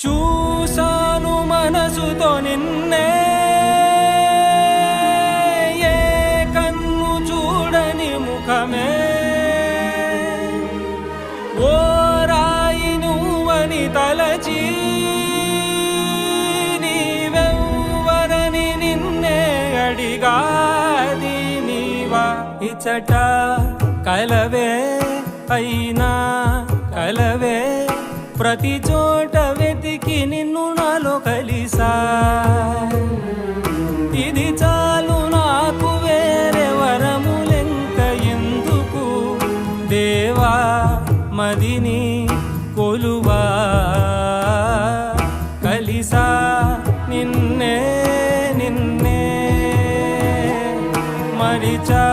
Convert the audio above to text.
చూసాను మనసుతో నిన్నే, ఏ కన్ను చూడని ముఖమే, ఓ రాయి నువ్వని తలచి నీవెవ్వరని నిన్నే అడిగాది నీవా. ఇచ్చట కలవే అయినా కలవే, ప్రతి చోట వెతికి నిన్ను నాలో కలిసా. ఇది చాలు నాకు, వేరే వరములెంక ఎందుకు దేవా, మదిని కొలువా. కలిసా నిన్నే నిన్నే మరిచా